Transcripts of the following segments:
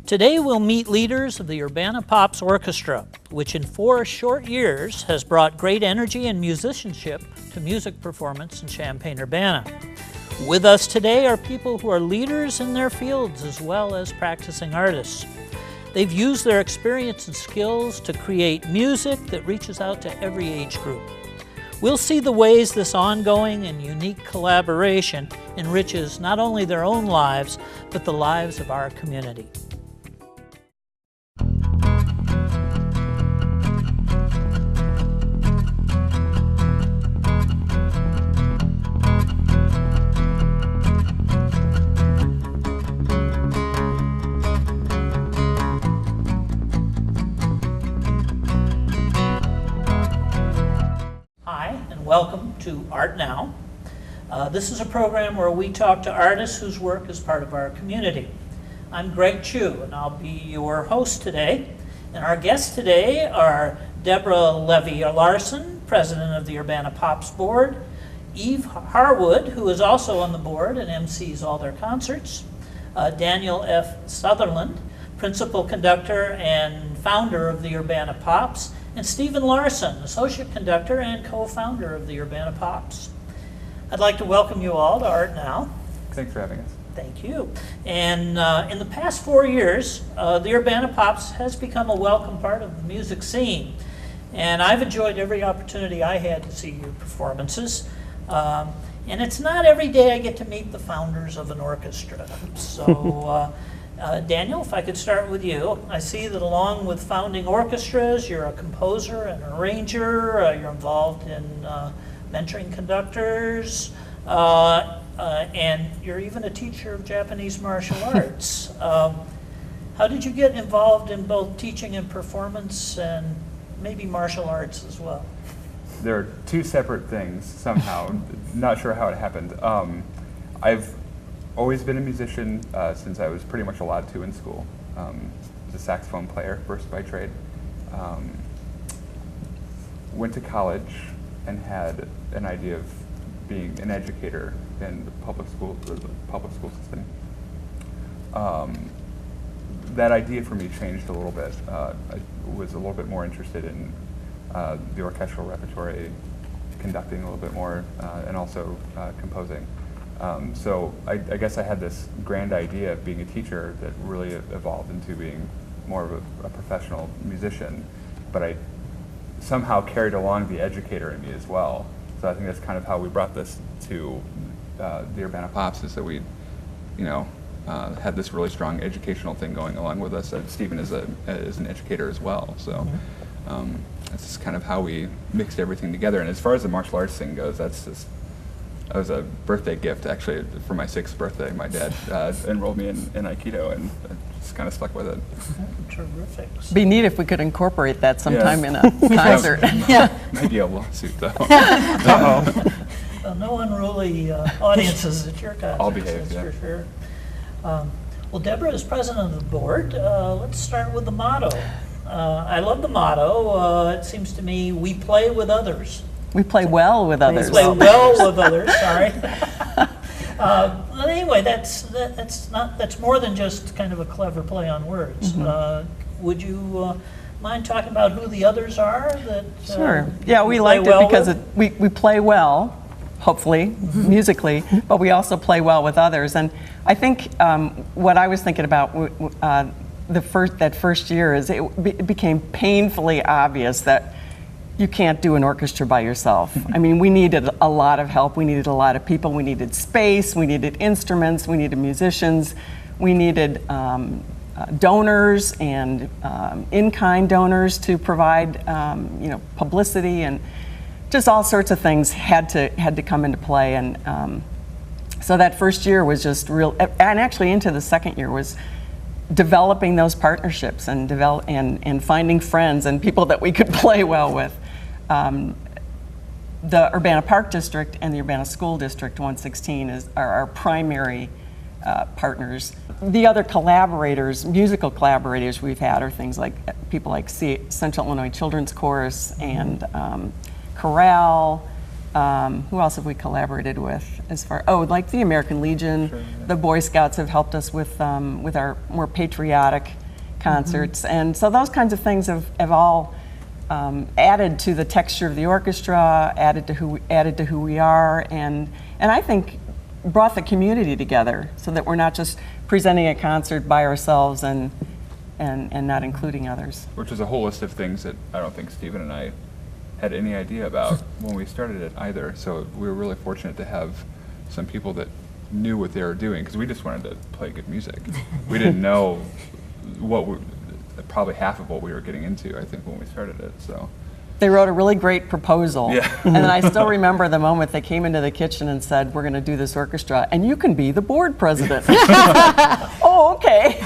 Today we'll meet leaders of the Urbana Pops Orchestra, which in 4 short years has brought great energy and musicianship to music performance in Champaign-Urbana. With us today are people who are leaders in their fields as well as practicing artists. They've used their experience and skills to create music that reaches out to every age group. We'll see the ways this ongoing and unique collaboration enriches not only their own lives, but the lives of our community. Welcome to Art Now. This is a program where we talk to artists whose work is part of our community. I'm Greg Chu, and I'll be your host today. And our guests today are Deborah Levy-Larson, president of the Urbana Pops Board, Eve Harwood, who is also on the board and MCs all their concerts, Daniel F. Sutherland, principal conductor and founder of the Urbana Pops, and Stephen Larson, associate conductor and co-founder of the Urbana Pops. I'd like to welcome you all to Art Now. Thanks for having us. Thank you. And in the past 4 years, the Urbana Pops has become a welcome part of the music scene. And I've enjoyed every opportunity I had to see your performances. And it's not every day I get to meet the founders of an orchestra. So. Daniel, if I could start with you. I see that along with founding orchestras, you're a composer and arranger, you're involved in mentoring conductors, and you're even a teacher of Japanese martial arts. How did you get involved in both teaching and performance and maybe martial arts as well? There are two separate things somehow. Not sure how it happened. I've always been a musician since I was pretty much allowed to in school. I was a saxophone player first by trade. Went to college and had an idea of being an educator in the public school system. That idea for me changed a little bit. I was a little bit more interested in the orchestral repertory, conducting a little bit more, and also composing. So I guess I had this grand idea of being a teacher that really evolved into being more of a professional musician, but I somehow carried along the educator in me as well. So I think that's kind of how we brought this to the Urbana Pops, is that we, had this really strong educational thing going along with us. Stephen is an educator as well, so that's just kind of how we mixed everything together. And as far as the martial arts thing goes, that was a birthday gift, actually, for my 6th birthday. My dad enrolled me in Aikido, and I just kind of stuck with it. Terrific. Be neat if we could incorporate that sometime in a concert. Maybe a lawsuit, though. Well, no unruly audiences at your concerts. I'll behave, that's for sure. Well, Deborah is president of the board. Let's start with the motto. I love the motto. It seems to me, we play with others. We play well with others. We play well with others. Sorry. But anyway, that's more than just kind of a clever play on words. Would you mind talking about who the others are? Sure. Yeah, we liked it because we play well, hopefully, musically, but we also play well with others. And I think what I was thinking about that first year is it became painfully obvious that you can't do an orchestra by yourself. I mean, we needed a lot of help. We needed a lot of people. We needed space. We needed instruments. We needed musicians. We needed donors and in-kind donors to provide, publicity, and just all sorts of things had to come into play. And so that first year was just real, and actually into the second year was developing those partnerships and finding friends and people that we could play well with. The Urbana Park District and the Urbana School District 116 are our primary partners. The other collaborators, musical collaborators we've had are things like people like Central Illinois Children's Chorus and Chorale, Who else have we collaborated with? Like the American Legion, Sure, yeah. the Boy Scouts have helped us with our more patriotic concerts, and so those kinds of things have all added to the texture of the orchestra, added to who we are, and I think brought the community together so that we're not just presenting a concert by ourselves and not including others. Which is a whole list of things that I don't think Stephen and I had any idea about when we started it either. So we were really fortunate to have some people that knew what they were doing, because we just wanted to play good music. We didn't know probably half of what we were getting into, I think, when we started it. So they wrote a really great proposal. Yeah. And then I still remember the moment they came into the kitchen and said, "We're going to do this orchestra, and you can be the board president." Oh, okay.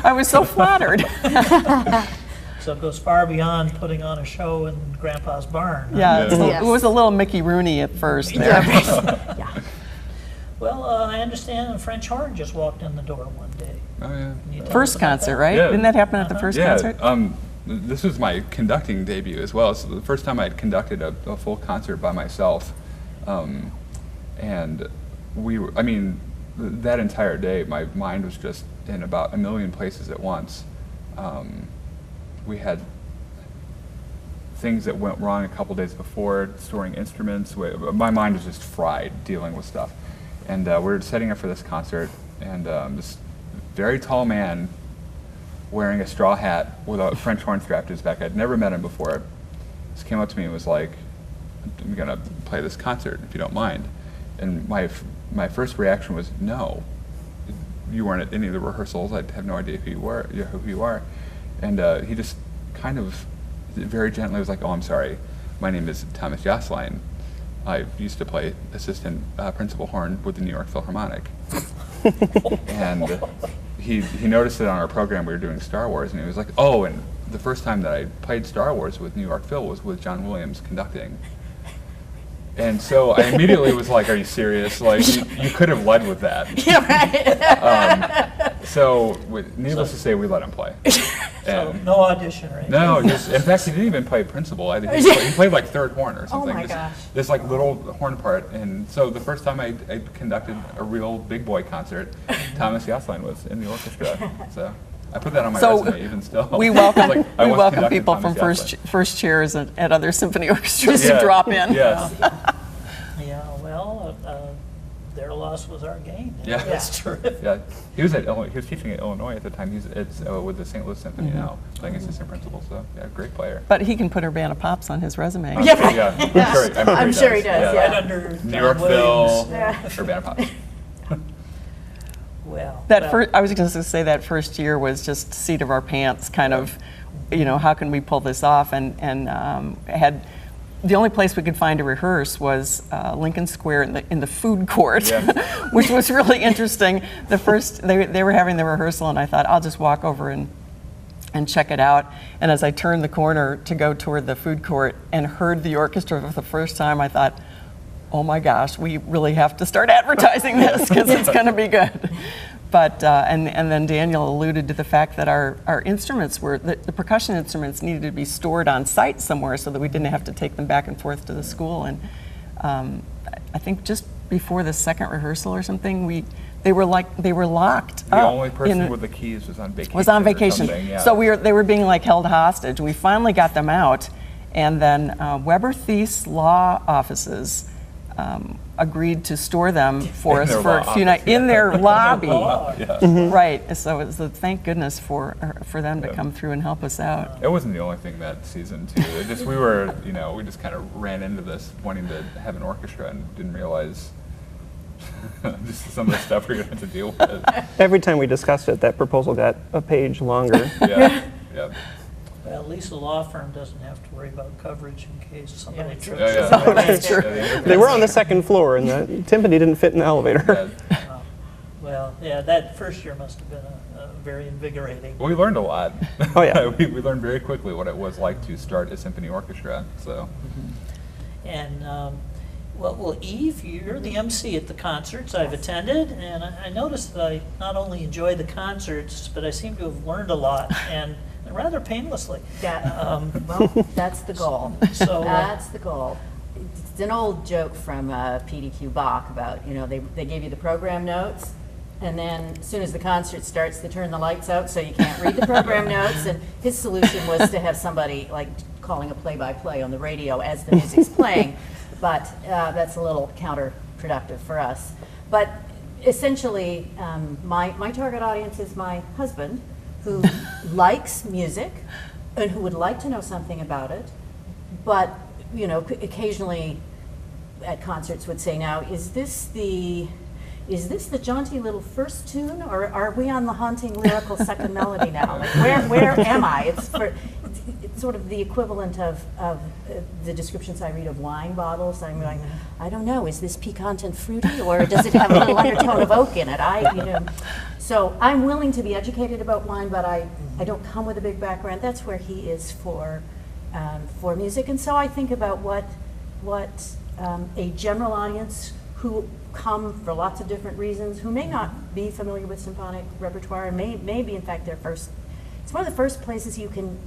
I was so flattered. So it goes far beyond putting on a show in Grandpa's barn. Huh? Yeah, Yeah. it was a little Mickey Rooney at first there. Yeah. Well, I understand the French horn just walked in the door one day. Oh yeah. Can you tell First us about concert, that? right? Yeah. Didn't that happen at the first Yeah. concert? This was my conducting debut as well. So the first time I had conducted a full concert by myself, and that entire day, my mind was just in about a million places at once. We had things that went wrong a couple days before, storing instruments. My mind was just fried dealing with stuff. And we were setting up for this concert, and this very tall man wearing a straw hat with a French horn strapped to his back. I'd never met him before. Just came up to me and was like, "I'm gonna play this concert if you don't mind." And my first reaction was, "No, you weren't at any of the rehearsals. I have no idea who you are." And he just kind of very gently was like, "Oh, I'm sorry. My name is Thomas Josline. I used to play assistant principal horn with the New York Philharmonic." And he noticed that on our program we were doing Star Wars, and he was like, "Oh, and the first time that I played Star Wars with New York Phil was with John Williams conducting." And so I immediately was like, "Are you serious? Like, you could have led with that." Yeah, right. So, needless to say, we let him play. So And no audition or anything? no, in fact, he didn't even play principal. I think he played like third horn or something. my Just gosh. This like little horn part. And so the first time I conducted a real big boy concert, Thomas Josline was in the orchestra. So I put that on my resume even still. We welcome Like, I once conducted people Thomas from Josline. first chairs at other symphony orchestras Yeah, to drop in. Yes. Yeah, well, their loss was our gain. Yeah. That's terrific. Yeah, he was teaching at Illinois at the time. He's with the St. Louis Symphony now, playing assistant principal. So yeah, great player. But he can put Urbana Pops on his resume. Yeah, right. Yeah, I'm sure he does. Right under New John York Phil, Williams. Urbana Pops. Well, I was going to say that first year was just seat of our pants, kind of, how can we pull this off? And had the only place we could find to rehearse was Lincoln Square in the food court, Yeah. which was really interesting. They were having the rehearsal, and I thought I'll just walk over and check it out. And as I turned the corner to go toward the food court and heard the orchestra for the first time, I thought, oh my gosh, we really have to start advertising this because it's going to be good. But and then Daniel alluded to the fact that our instruments the percussion instruments needed to be stored on site somewhere so that we didn't have to take them back and forth to the school. And I think just before the second rehearsal or something, they were locked The up. only person with the keys was on vacation. Was on or vacation. something, yeah. So they were being like held hostage. We finally got them out, and then Weber Thies law offices agreed to store them for In us their for a law few office, nights in their lobby. Yeah. Right. So it was thank goodness for them to come through and help us out. It wasn't the only thing that season too. It just we just kind of ran into this wanting to have an orchestra and didn't realize just some of the stuff we're going to have to deal with. Every time we discussed it, that proposal got a page longer. Yeah, yeah. Well, at least the law firm doesn't have to worry about coverage in case somebody Yeah. trips. Yeah, up. yeah. That's true. Yeah, They were on the second floor, and the timpani didn't fit in the elevator. yeah. Well, yeah, that first year must have been very invigorating. Well, we learned a lot. Oh, yeah. we learned very quickly what it was like to start a symphony orchestra. So And well, Eve, you're the MC at the concerts I've attended, and I noticed that I not only enjoy the concerts, but I seem to have learned a lot, and rather painlessly. Well, that's the goal. So That's the goal. It's an old joke from PDQ Bach about, they gave you the program notes, and then as soon as the concert starts, they turn the lights out so you can't read the program notes. And his solution was to have somebody like calling a play-by-play on the radio as the music's playing. But that's a little counterproductive for us. But essentially, my target audience is my husband, who likes music and who would like to know something about it, but occasionally at concerts would say, now, is this the jaunty little first tune, or are we on the haunting lyrical second melody now? Like, where am I? It's sort of the equivalent of the descriptions I read of wine bottles. I'm going, I don't know, is this piquant and fruity, or does it have a little undertone of oak in it? So I'm willing to be educated about wine, but I don't come with a big background. That's where he is for music. And so I think about what a general audience who come for lots of different reasons, who may not be familiar with symphonic repertoire, and may be in fact it's one of the first places you can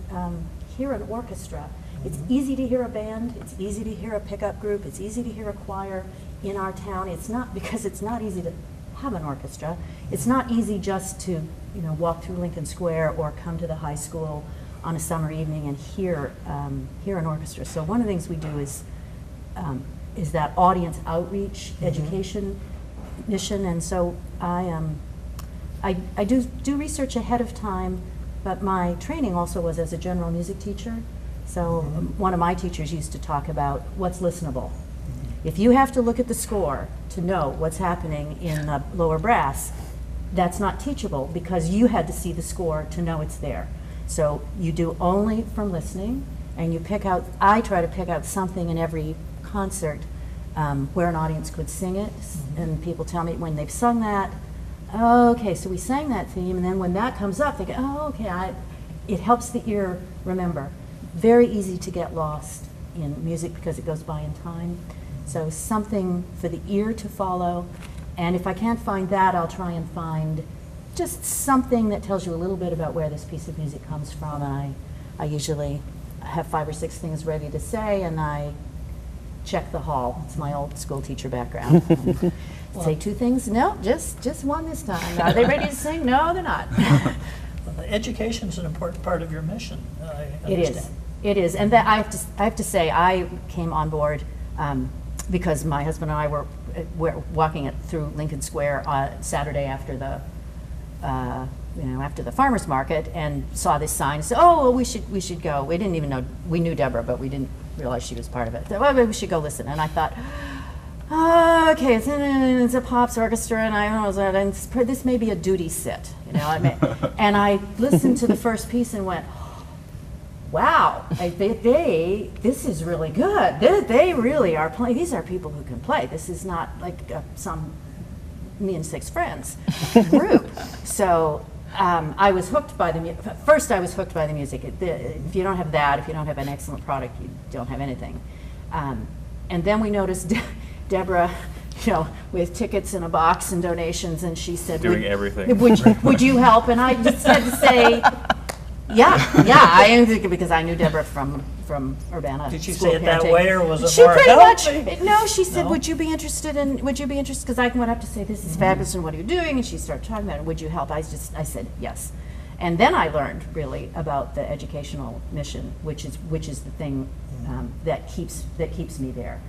hear an orchestra. It's easy to hear a band, it's easy to hear a pickup group, it's easy to hear a choir in our town. It's not, because it's not easy to have an orchestra. It's not easy just to walk through Lincoln Square or come to the high school on a summer evening and hear an orchestra. So one of the things we do is that audience outreach, education mission, and so I do research ahead of time, but my training also was as a general music teacher. So one of my teachers used to talk about what's listenable. If you have to look at the score to know what's happening in the lower brass, that's not teachable, because you had to see the score to know it's there. So you do only from listening, and you pick out, I try to pick out something in every concert where an audience could sing it, and people tell me when they've sung that, okay, so we sang that theme, and then when that comes up, they go, oh, okay, it helps the ear remember. Very easy to get lost in music because it goes by in time. So something for the ear to follow, and if I can't find that, I'll try and find just something that tells you a little bit about where this piece of music comes from, and I usually have 5 or 6 things ready to say, and I check the hall. It's my old school teacher background. Say 2 things? No, just one this time. Are they ready to sing? No, they're not. Education is an important part of your mission. I It is. understand. It is, and that I have to say, I came on board because my husband and I were walking through Lincoln Square Saturday after the farmers market, and saw this sign. So, oh, well, we should go. We didn't even know, we knew Deborah, but we didn't realize she was part of it. So, well, maybe we should go listen. And I thought, oh, okay, it's a Pops Orchestra, and I don't know, and this may be a duty sit, and I listened to the first piece and went, wow, this is really good. They really are playing. These are people who can play. This is not like some me and 6 friends group. So I was hooked by the music. First, I was hooked by the music. If you don't have that, if you don't have an excellent product, you don't have anything. And then we noticed Deborah, with tickets in a box and donations, and she said, Doing everything. Would you help? And I just had to say, yeah, I am thinking, because I knew Deborah from Urbana. Did she school say it that parenting. way, or was it She more pretty helping? much, no, she said, No? would you be interested, because I went up to say, this is fabulous, and what are you doing? And she started talking about it, would you help? I said, yes. And then I learned really about the educational mission, which is the thing that keeps me there.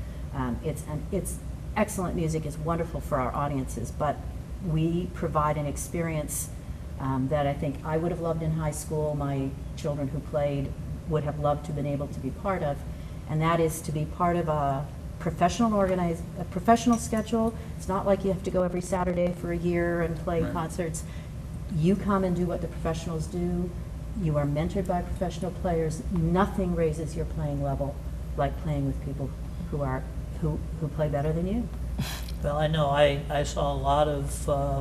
It's excellent music, is wonderful for our audiences, but we provide an experience that I think I would have loved in high school, my children who played would have loved to have been able to be part of, and that is to be part of a professional schedule. It's not like you have to go every Saturday for a year and play concerts. You come and do what the professionals do. You are mentored by professional players. Nothing raises your playing level like playing with people who play better than you. Well, I know I saw a lot of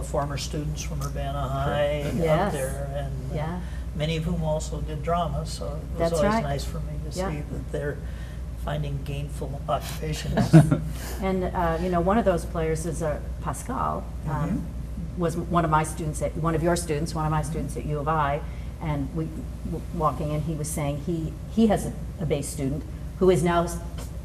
former students from Urbana High up Yes. there, and Yeah. many of whom also did drama, so it was That's always right. nice for me to Yeah. see that they're finding gainful occupations. And one of those players is Pascal. Was one of my students one of my students at U of I, and walking in, he was saying he has a bass student who is now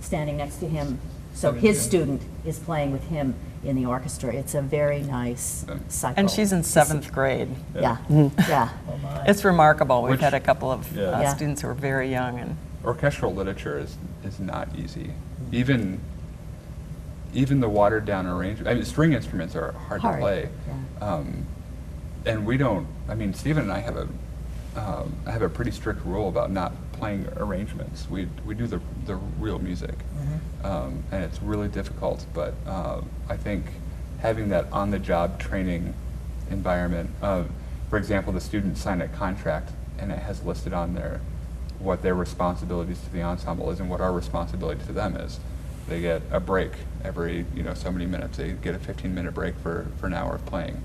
standing next to him So his student is playing with him in the orchestra. It's a very nice cycle. And she's in 7th grade. Yeah, yeah. Oh, my. It's remarkable. We've Which- had a couple of Yeah. Yeah. students who are very young. And Orchestral literature is not easy. Even the watered down arrangement. I mean, string instruments are hard to Hard, play. yeah. And we don't. I mean, Stephen and I have a pretty strict rule about not playing arrangements. We do the real music, and it's really difficult. But I think having that on the job training environment. For example, the students sign a contract, and it has listed on there what their responsibilities to the ensemble is and what our responsibility to them is. They get a break every so many minutes. They get a 15-minute break for an hour of playing.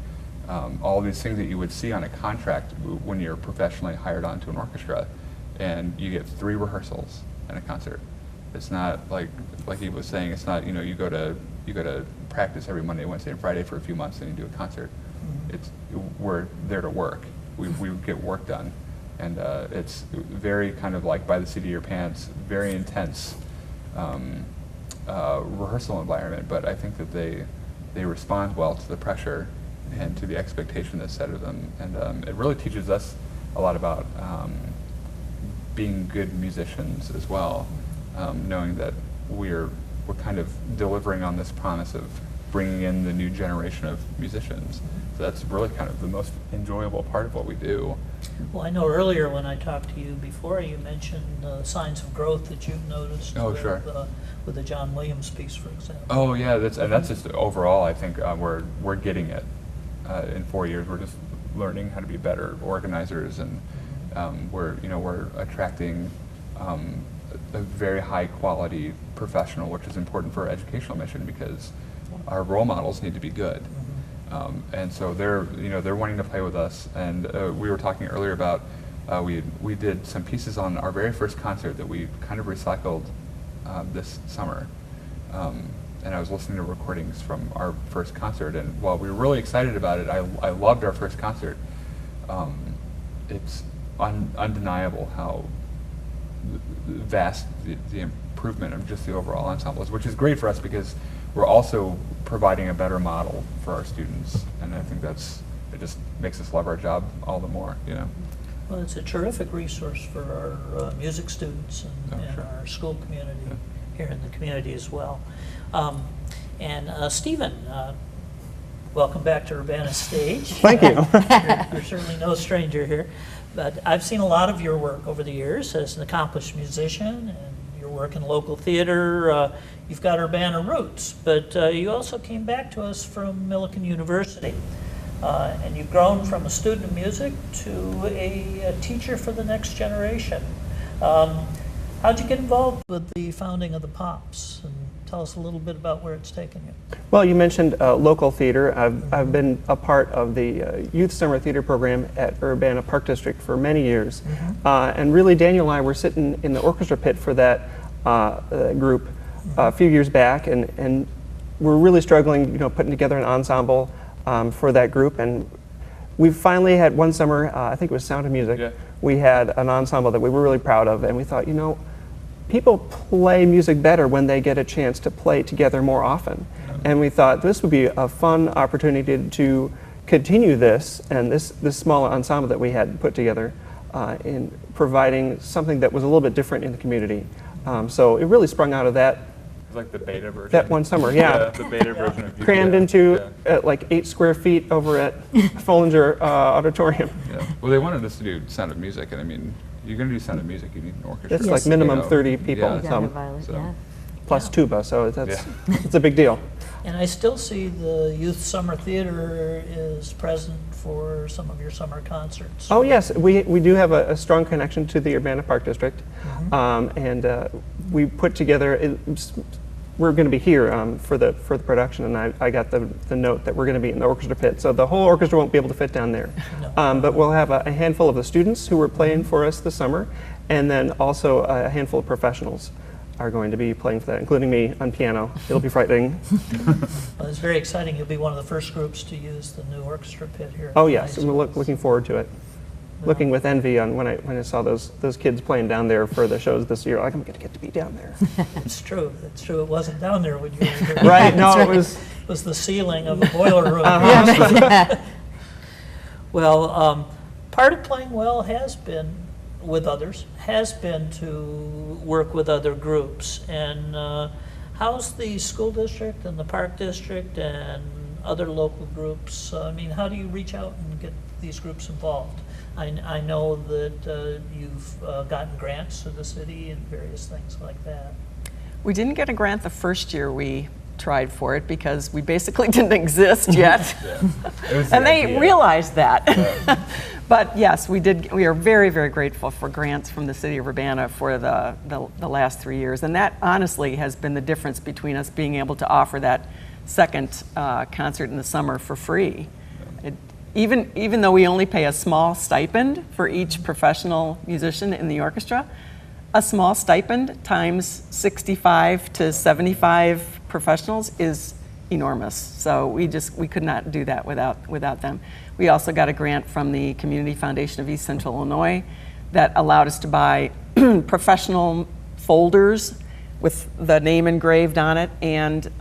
All these things that you would see on a contract when you're professionally hired onto an orchestra, and you get 3 rehearsals and a concert. It's not like he was saying. It's not you go to practice every Monday, Wednesday, and Friday for a few months, and you do a concert. We're there to work. We get work done. And it's very kind of like by the seat of your pants, very intense rehearsal environment. But I think that they respond well to the pressure and to the expectation that's set of them. And it really teaches us a lot about being good musicians as well, knowing that we're kind of delivering on this promise of bringing in the new generation of musicians. So that's really kind of the most enjoyable part of what we do. Well, I know earlier when I talked to you before, you mentioned signs of growth that you've noticed Oh, with, sure. With the John Williams piece, for example. Oh yeah, that's just overall. I think we're getting it. In 4 years, we're just learning how to be better organizers, and we're attracting a very high quality professional, which is important for our educational mission because our role models need to be good. And so they're wanting to play with us. And we were talking earlier about we did some pieces on our very first concert that we kind of recycled this summer. And I was listening to recordings from our first concert, and while we were really excited about it, I loved our first concert. It's undeniable how vast the improvement of just the overall ensemble is, which is great for us because we're also providing a better model for our students, and I think it just makes us love our job all the more, Well, it's a terrific resource for our music students and, Oh, sure. our school community here in the community as well. Stephen, welcome back to Urbana Stage. Thank you. You're certainly no stranger here, but I've seen a lot of your work over the years as an accomplished musician, and your work in local theater. You've got Urbana roots, but you also came back to us from Millikan University. And you've grown from a student of music to a teacher for the next generation. How'd you get involved with the founding of the Pops? And tell us a little bit about where it's taken you. Well, you mentioned local theater. I've been a part of the Youth Summer Theater program at Urbana Park District for many years. And really, Daniel and I were sitting in the orchestra pit for that group a few years back, and we're really struggling, putting together an ensemble for that group. And we finally had one summer, I think it was Sound of Music, Yeah. we had an ensemble that we were really proud of, and we thought, people play music better when they get a chance to play together more often. And we thought this would be a fun opportunity to continue this, and this small ensemble that we had put together in providing something that was a little bit different in the community. So it really sprung out of that It's like the beta version. that one summer, yeah. The beta version of Crammed UVA. into Yeah. like 8 square feet over at Follinger Auditorium. Yeah. Well, they wanted us to do Sound of Music, and I mean, you're going to do Sound of Music, you need an orchestra. It's Yes. like minimum 30 Yeah. people, Yeah. Down to Violet, So- yeah. plus tuba, so it's a big deal. And I still see the Youth Summer Theater is present for some of your summer concerts. Oh yes, we do have a strong connection to the Urbana Park District, and we put together. We're going to be here for the production, and I got the note that we're going to be in the orchestra pit, so the whole orchestra won't be able to fit down there. No. But we'll have a handful of the students who are playing for us this summer, and then also a handful of professionals are going to be playing for that, including me on piano. It'll be frightening. Well, it's very exciting. You'll be one of the first groups to use the new orchestra pit here. Oh yes, and we're looking forward to it. looking with envy on when I saw those kids playing down there for the shows this year. Like, I'm gonna get to be down there. It's true. It's true. It wasn't down there when you were here. Right? No, That's it was. It was the ceiling of a boiler room. Well, part of playing well has been with others, has been to work with other groups. And how's the school district and the park district and other local groups? I mean, how do you reach out and get these groups involved? I know that you've gotten grants to the city and various things like that. We didn't get a grant the first year we tried for it because we basically didn't exist yet. It was the And they idea. realized that. But yes, we did. We are very, very grateful for grants from the city of Urbana for the last 3 years. And that honestly has been the difference between us being able to offer that second concert in the summer for free. Even though we only pay a small stipend for each professional musician in the orchestra, a small stipend times 65 to 75 professionals is enormous. So we could not do that without them. We also got a grant from the Community Foundation of East Central Illinois that allowed us to buy professional folders with the name engraved on it and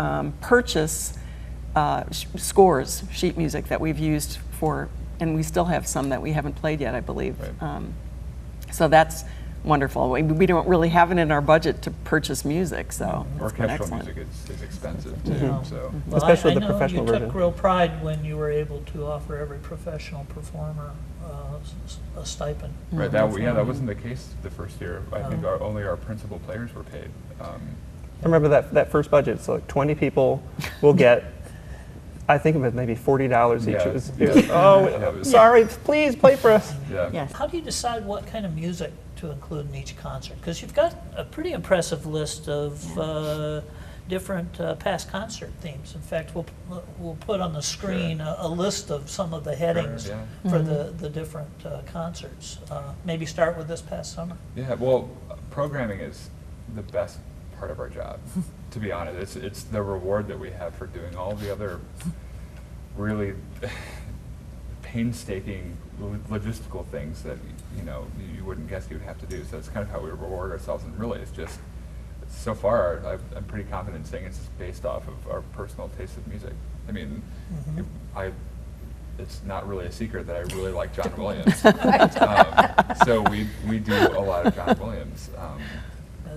purchase scores, sheet music that we've used for, and we still have some that we haven't played yet, I believe. Right. So that's wonderful. We don't really have it in our budget to purchase music, so it's been Orchestral excellent. music is expensive too, so. Well, Especially I the know professional you version. took real pride when you were able to offer every professional performer a stipend. Right, that wasn't the case the first year. I think only our principal players were paid. I remember that first budget. So like 20 people will get. I think of it maybe $40 each. Yeah. It was, Yeah. Yeah, it was- sorry, please play for us. Yeah. Yes. How do you decide what kind of music to include in each concert? Because you've got a pretty impressive list of different past concert themes. In fact, we'll put on the screen a list of some of the headings yeah. for the different concerts. Maybe start with this past summer. Yeah, well, programming is the best part of our job, to be honest. It's the reward that we have for doing all the other really painstaking logistical things that you wouldn't guess you would have to do. So it's kind of how we reward ourselves, and really it's just, so far I'm pretty confident saying it's just based off of our personal taste of music. I mean, it's not really a secret that I really like John Williams. So we do a lot of John Williams.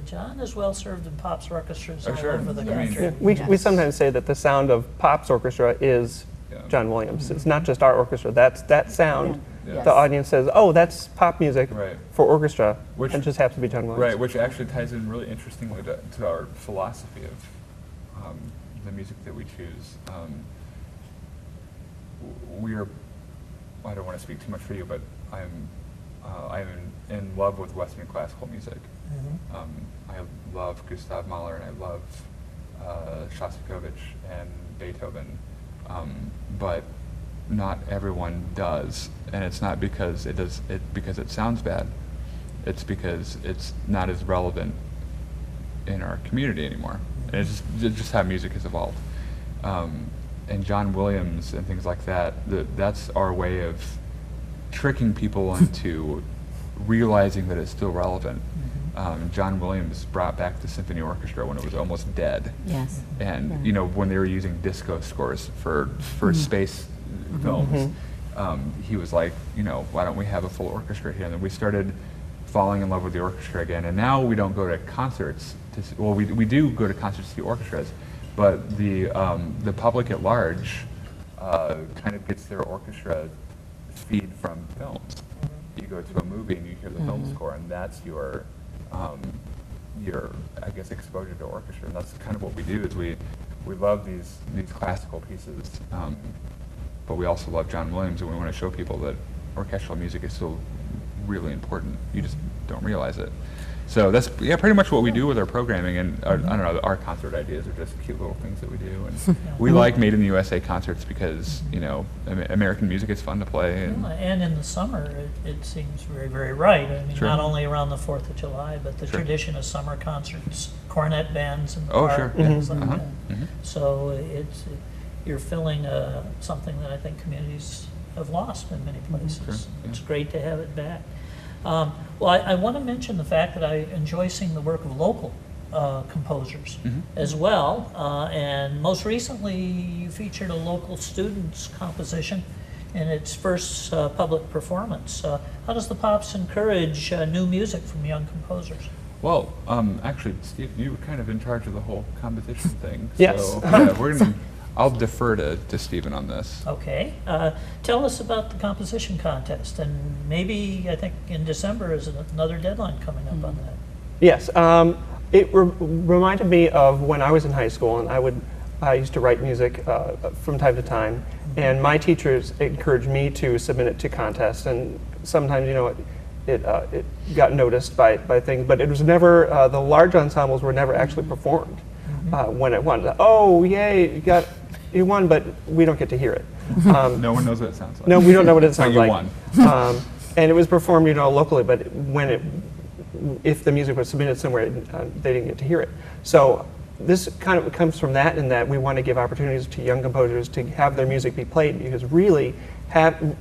John is well served in Pops orchestras Oh, all sure. over the I mean, country. Yeah, we Yes. sometimes say that the sound of Pops Orchestra is Yeah. John Williams. It's not just our orchestra. That's that sound. Yeah. The audience says, "Oh, that's pop music Right. for orchestra," Which- and it just happens to be John Williams. Right, which actually ties in really interestingly to our philosophy of the music that we choose. I don't want to speak too much for you, but I'm in love with Western classical music. I love Gustav Mahler and I love Shostakovich and Beethoven, but not everyone does, and it's not because because it sounds bad. It's because it's not as relevant in our community anymore, and it's just how music has evolved. And John Williams and things like that, that's our way of tricking people into realizing that it's still relevant. John Williams brought back the symphony orchestra when it was almost dead. Yes. And when they were using disco scores for space films, he was like, why don't we have a full orchestra here? And then we started falling in love with the orchestra again. And now we don't go to concerts to see, well, we do go to concerts to see orchestras, but the public at large kind of gets their orchestra feed from films. You go to a movie and you hear the film score, and that's your I guess exposure to orchestra. And that's kind of what we do. Is we love these classical pieces, but we also love John Williams, and we want to show people that orchestral music is still really important. You just don't realize it. So that's pretty much what we do with our programming, and I don't know, our concert ideas are just cute little things that we do, and we like Made in the USA concerts because American music is fun to play, and And in the summer, it seems very, very right. I mean, Sure. not only around the 4th of July, but the Sure. tradition of summer concerts, cornet bands and Oh, park, sure. things like Uh-huh. that. So you're filling something that I think communities have lost in many places. Sure, yeah. It's great to have it back. Well, I want to mention the fact that I enjoy seeing the work of local composers as well. And most recently, you featured a local student's composition in its first public performance. How does the Pops encourage new music from young composers? Well, actually, Steve, you were kind of in charge of the whole competition thing. Yes. So, I'll defer to Stephen on this. Okay. Tell us about the composition contest, and maybe, I think in December is another deadline coming up on that. Yes, it reminded me of when I was in high school, and I used to write music from time to time, and my teachers encouraged me to submit it to contests, and sometimes, it got noticed by things, but it was never, the large ensembles were never actually performed when it won. Oh, yay, you won, but we don't get to hear it. No one knows what it sounds like. No, we don't know what it sounds you like. won. And it was performed, locally, but if the music was submitted somewhere, they didn't get to hear it. So this kind of comes from that, in that we want to give opportunities to young composers to have their music be played, because really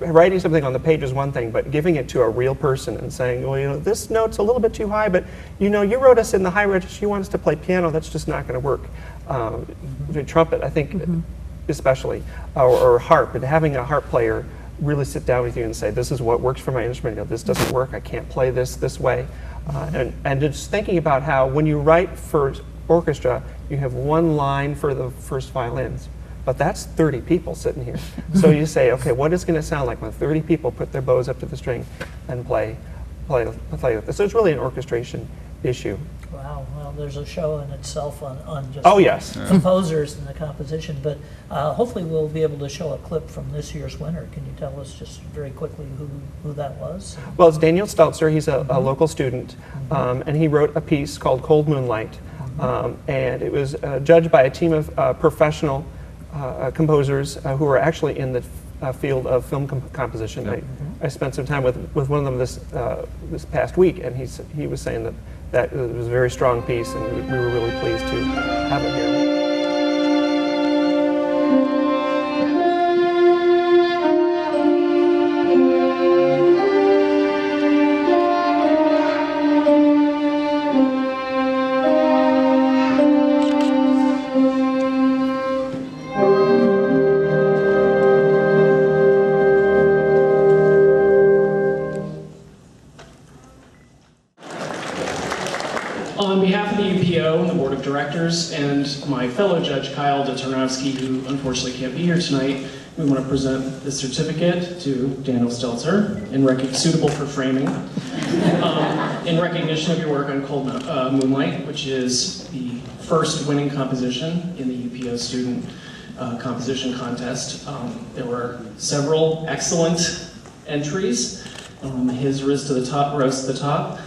writing something on the page is one thing, but giving it to a real person and saying, well, this note's a little bit too high, but you wrote us in the high register, you want us to play piano, that's just not going to work. The trumpet, I think, especially, or harp, and having a harp player really sit down with you and say, this is what works for my instrument, this doesn't work, I can't play this way. And just thinking about how when you write for orchestra, you have one line for the first violins, but that's 30 people sitting here. So you say, okay, what is going to sound like when 30 people put their bows up to the string and play with this? So it's really an orchestration issue. Wow, well, there's a show in itself on just Oh, yes. composers and the composition, but hopefully we'll be able to show a clip from this year's winner. Can you tell us just very quickly who that was? Well, it's Daniel Stelzer. He's a local student, and he wrote a piece called Cold Moonlight, and it was judged by a team of professional composers who are actually in the field of film composition. Yep. I spent some time with one of them this past week, and he was saying that it was a very strong piece, and we were really pleased to have it here. On behalf of the UPO and the Board of Directors and my fellow judge Kyle Deternovsky, who unfortunately can't be here tonight, we want to present this certificate to Daniel Stelzer, suitable for framing, in recognition of your work on Cold Moonlight, which is the first winning composition in the UPO student composition contest. There were several excellent entries. His rose to the top.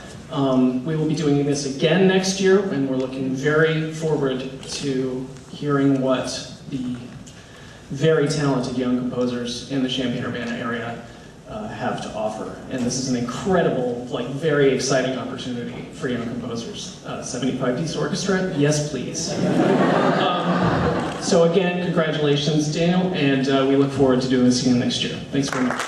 We will be doing this again next year, and we're looking very forward to hearing what the very talented young composers in the Champaign-Urbana area have to offer. And this is an incredible, very exciting opportunity for young composers. 75-piece orchestra? Yes, please. So again, congratulations, Daniel, and we look forward to doing this again next year. Thanks very much.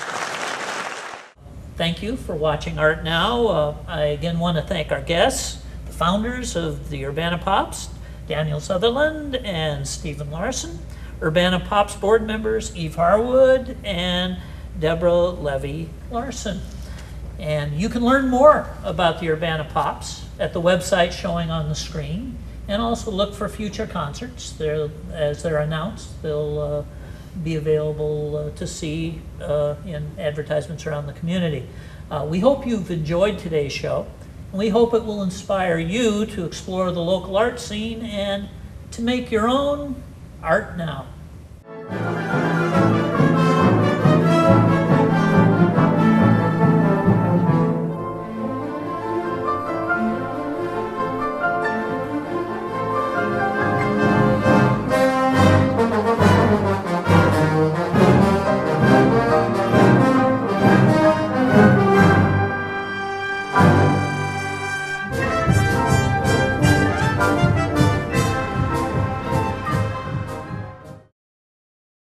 Thank you for watching Art Now. I again want to thank our guests, the founders of the Urbana Pops, Daniel Sutherland and Stephen Larson, Urbana Pops board members Eve Harwood and Deborah Levy Larson. And you can learn more about the Urbana Pops at the website showing on the screen, and also look for future concerts. As they're announced, they'll be available to see in advertisements around the community. We hope you've enjoyed today's show, and we hope it will inspire you to explore the local art scene and to make your own art now.